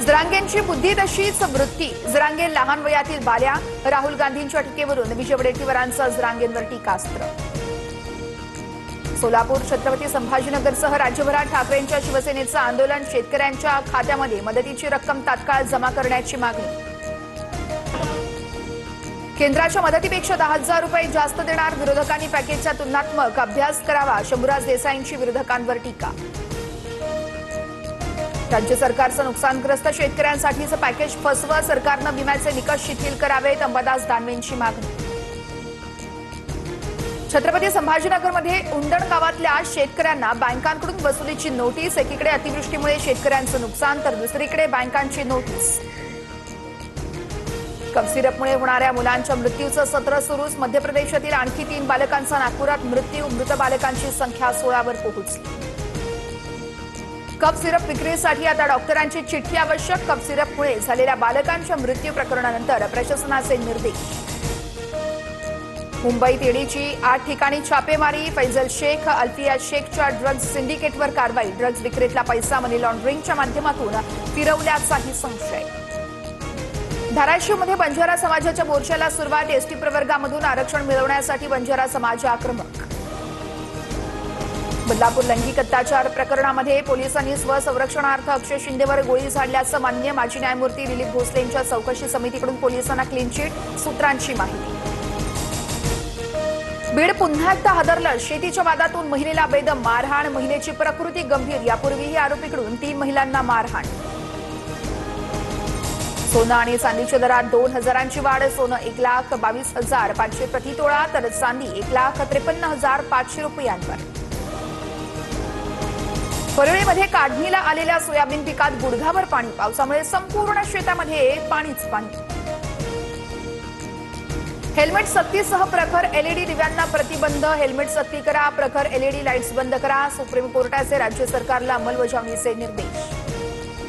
जरांगेंची बुद्धी तशीच वृत्ती. जरांगे लहान वयातील बाल्या. राहुल गांधींच्या टीकेवरून विजय वडेट्टीवारांचं जरांगेंवर टीकास्त्र. सोलापूर, छत्रपती संभाजीनगरसह राज्यभरात ठाकरेंच्या शिवसेनेचं आंदोलन. शेतकऱ्यांच्या खात्यामध्ये मदतीची रक्कम तात्काळ जमा करण्याची मागणी. केंद्राच्या मदतीपेक्षा 10,000 रुपये जास्त देणार. विरोधकांनी पॅकेजचा तुलनात्मक अभ्यास करावा. शंभूराज देसाईंची विरोधकांवर टीका. राज्य सरकारचं नुकसानग्रस्त शेतकऱ्यांसाठीचं पॅकेज फसवं. सरकारनं विम्याचे निकष शिथिल करावेत. अंबादास दानवेंची मागणी. छत्रपती संभाजीनगरमध्ये उंडण गावातल्या शेतकऱ्यांना बँकांकडून वसुलीची नोटीस. एकीकडे अतिवृष्टीमुळे शेतकऱ्यांचं नुकसान तर दुसरीकडे बँकांची नोटीस. कफ सिरपमुळे होणाऱ्या मुलांच्या मृत्यूचं सत्र सुरूच. मध्य प्रदेशातील आणखी 3 बालकांचा नागपुरात मृत्यू. मृत बालकांची संख्या 16वर पोहोचली. कफ सिरप विक्रीसाठी आता डॉक्टरांची चिठ्ठी आवश्यक. कफ सिरपमुळे झालेल्या बालकांच्या मृत्यू प्रकरणानंतर प्रशासनाचे निर्देश. मुंबईत ईडीची 8 ठिकाणी छापेमारी. फैजल शेख, अल्फिया शेखच्या ड्रग्ज सिंडिकेटवर कारवाई. ड्रग्ज विक्रीतला पैसा मनी लॉन्ड्रिंगच्या माध्यमातून फिरवल्याचाही संशय. धाराशिवमध्ये बंजारा समाजाच्या मोर्चाला सुरुवात. एसटी प्रवर्गामधून आरक्षण मिळवण्यासाठी बंजारा समाज आक्रमक. बदलापूर लैंगिक अत्याचार प्रकरणामध्ये पोलिसांनी स्वसंरक्षणार्थ अक्षय शिंदेवर गोळी झाडल्याचं मान्य. माजी न्यायमूर्ती दिलीप भोसलेंच्या चौकशी समितीकडून पोलिसांना क्लीन चिट. सूत्रांची माहिती. बीड पुन्हा एकदा हादरलं. शेतीच्या वादातून महिलेला बेदम मारहाण. महिलेची प्रकृती गंभीर. यापूर्वीही आरोपीकडून 3 महिलांना मारहाण. सोनं आणि चांदीच्या दरात 2,000ची वाढ. सोनं 1,22,500 प्रतितोळा तर चांदी 1,53,500 रुपयांवर. परळीमध्ये काढणीला आलेल्या सोयाबीन पिकात गुडघाभर पाणी. पावसामुळे संपूर्ण शेतामध्ये पाणीच पाणी. हेल्मेट सक्तीसह प्रखर एलईडी दिव्यांना प्रतिबंध. हेल्मेट सक्ती करा. प्रखर एलईडी लाईट्स बंद करा. सुप्रीम कोर्टाचे राज्य सरकारला अंमलबजावणीचे निर्देश.